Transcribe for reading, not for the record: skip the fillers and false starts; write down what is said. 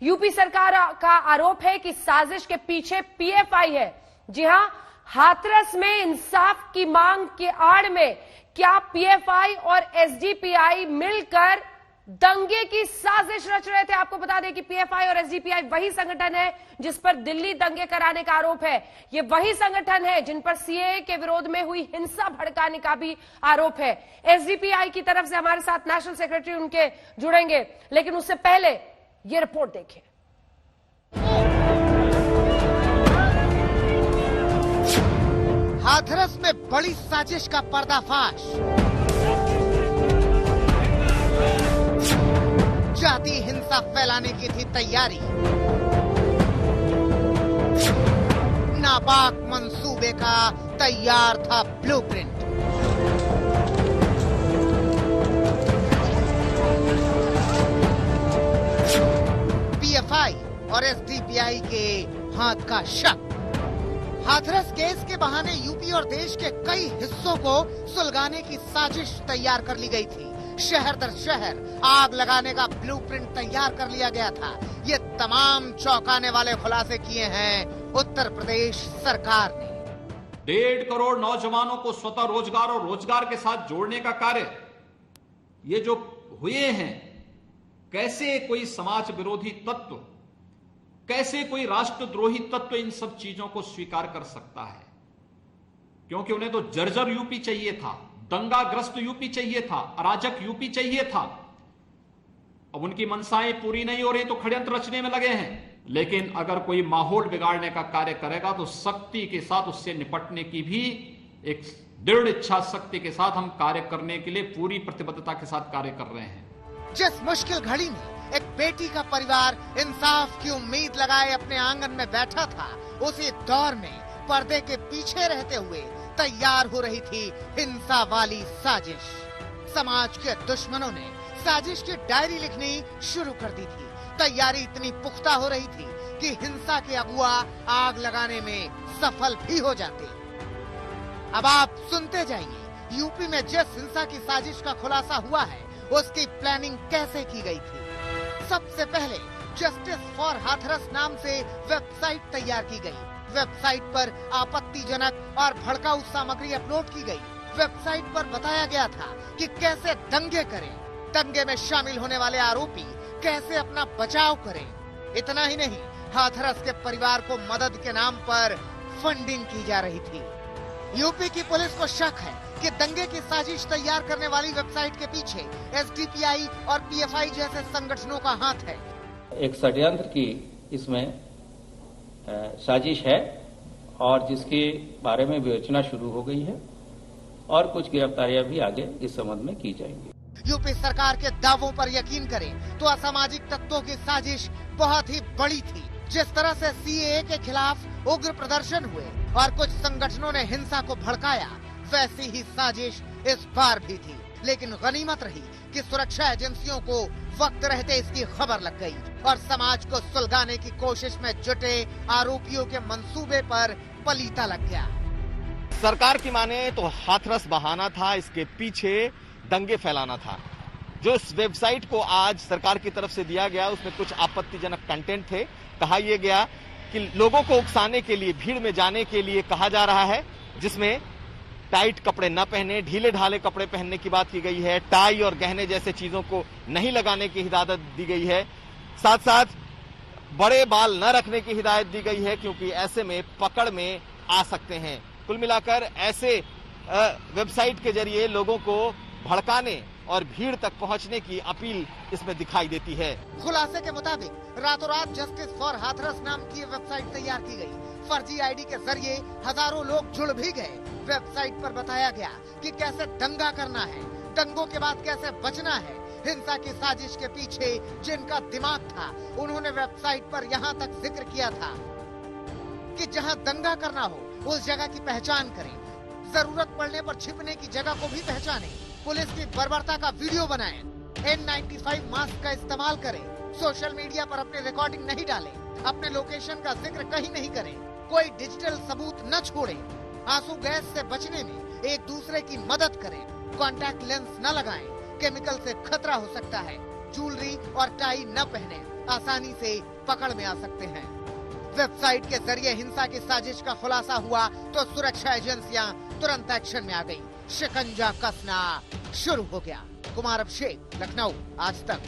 UP सरकार का आरोप है कि साजिश के पीछे पीएफआई है। जी हां, हाथरस में इंसाफ की मांग की आड़ में क्या पीएफआई और एसडीपीआई मिलकर दंगे की साजिश रच रहे थे? आपको बता दें कि पीएफआई और एसडीपीआई वही संगठन है जिस पर दिल्ली दंगे कराने का आरोप है। ये वही संगठन है जिन पर सीएए के विरोध में हुई हिंसा भड़काने का भी आरोप है। एसडीपीआई की तरफ से हमारे साथ नेशनल सेक्रेटरी उनके जुड़ेंगे, लेकिन उससे पहले ये रिपोर्ट देखिए। हाथरस में बड़ी साजिश का पर्दाफाश। जाति हिंसा फैलाने की थी तैयारी। नापाक मंसूबे का तैयार था ब्लूप्रिंट। पीएफआई और एसडीपीआई के हाथ का शक। हाथरस केस के बहाने यूपी और देश के कई हिस्सों को सुलगाने की साजिश तैयार कर ली गई थी। शहर दर शहर आग लगाने का ब्लूप्रिंट तैयार कर लिया गया था। ये तमाम चौंकाने वाले खुलासे किए हैं उत्तर प्रदेश सरकार ने। 1.5 करोड़ नौजवानों को स्वतः रोजगार और रोजगार के साथ जोड़ने का कार्य ये जो हुए हैं, कैसे कोई समाज विरोधी तत्व, कैसे कोई राष्ट्रद्रोही तत्व इन सब चीजों को स्वीकार कर सकता है? क्योंकि उन्हें तो जर्जर यूपी चाहिए था, दंगाग्रस्त यूपी चाहिए था, अराजक यूपी चाहिए था। अब उनकी मनसाएं पूरी नहीं हो रही तो षड्यंत्र रचने में लगे हैं। लेकिन अगर कोई माहौल बिगाड़ने का कार्य करेगा तो सख्ती के साथ उससे निपटने की भी एक दृढ़ इच्छा शक्ति के साथ हम कार्य करने के लिए पूरी प्रतिबद्धता के साथ कार्य कर रहे हैं। जिस मुश्किल घड़ी में एक बेटी का परिवार इंसाफ की उम्मीद लगाए अपने आंगन में बैठा था, उसी दौर में पर्दे के पीछे रहते हुए तैयार हो रही थी हिंसा वाली साजिश। समाज के दुश्मनों ने साजिश की डायरी लिखनी शुरू कर दी थी। तैयारी इतनी पुख्ता हो रही थी कि हिंसा के अगुआ आग लगाने में सफल भी हो जाते। अब आप सुनते जाइए यूपी में जिस हिंसा की साजिश का खुलासा हुआ है उसकी प्लानिंग कैसे की गई थी। सबसे पहले जस्टिस फॉर हाथरस नाम से वेबसाइट तैयार की गई। वेबसाइट पर आपत्तिजनक और भड़काऊ सामग्री अपलोड की गई। वेबसाइट पर बताया गया था कि कैसे दंगे करें, दंगे में शामिल होने वाले आरोपी कैसे अपना बचाव करें। इतना ही नहीं, हाथरस के परिवार को मदद के नाम पर फंडिंग की जा रही थी। यूपी की पुलिस को शक है कि दंगे की साजिश तैयार करने वाली वेबसाइट के पीछे एसडीपीआई और पीएफआई जैसे संगठनों का हाथ है। एक षड्यंत्र की इसमें साजिश है और जिसके बारे में विवेचना शुरू हो गई है और कुछ गिरफ्तारियां भी आगे इस संबंध में की जाएंगी। यूपी सरकार के दावों पर यकीन करें तो असामाजिक तत्वों की साजिश बहुत ही बड़ी थी। जिस तरह से सीएए के खिलाफ उग्र प्रदर्शन हुए और कुछ संगठनों ने हिंसा को भड़काया, वैसी ही साजिश इस बार भी थी। लेकिन गनीमत रही कि सुरक्षा एजेंसियों को वक्त रहते इसकी खबर लग गई और समाज को सुलगाने की कोशिश में जुटे आरोपियों के मंसूबे पर पलीता लग गया। सरकार की माने तो हाथरस बहाना था, इसके पीछे दंगे फैलाना था। जो इस वेबसाइट को आज सरकार की तरफ से दिया गया उसमें कुछ आपत्तिजनक कंटेंट थे। कहा यह गया कि लोगों को उकसाने के लिए, भीड़ में जाने के लिए कहा जा रहा है, जिसमें टाइट कपड़े न पहने, ढीले ढाले कपड़े पहनने की बात की गई है। टाई और गहने जैसे चीजों को नहीं लगाने की हिदायत दी गई है। साथ साथ बड़े बाल न रखने की हिदायत दी गई है क्योंकि ऐसे में पकड़ में आ सकते हैं। कुल मिलाकर ऐसे वेबसाइट के जरिए लोगों को भड़काने और भीड़ तक पहुंचने की अपील इसमें दिखाई देती है। खुलासे के मुताबिक रातों रात जस्टिस फॉर हाथरस नाम की वेबसाइट तैयार की गई। फर्जी आईडी के जरिए हजारों लोग जुड़ भी गए। वेबसाइट पर बताया गया कि कैसे दंगा करना है, दंगों के बाद कैसे बचना है। हिंसा की साजिश के पीछे जिनका दिमाग था उन्होंने वेबसाइट पर यहाँ तक जिक्र किया था कि जहाँ दंगा करना हो उस जगह की पहचान करें, जरूरत पड़ने पर छिपने की जगह को भी पहचानें, पुलिस की बर्बरता का वीडियो बनाएं, N95 मास्क का इस्तेमाल करें, सोशल मीडिया पर अपनी रिकॉर्डिंग नहीं डालें, अपने लोकेशन का जिक्र कहीं नहीं करें, कोई डिजिटल सबूत न छोड़ें, आंसू गैस से बचने में एक दूसरे की मदद करें, कॉन्टैक्ट लेंस न लगाएं, केमिकल से खतरा हो सकता है, ज्वेलरी और टाई न पहने, आसानी से पकड़ में आ सकते हैं। वेबसाइट के जरिए हिंसा की साजिश का खुलासा हुआ तो सुरक्षा एजेंसियां तुरंत एक्शन में आ गई। शिकंजा कसना शुरू हो गया। कुमार अभिषेक, लखनऊ, आज तक।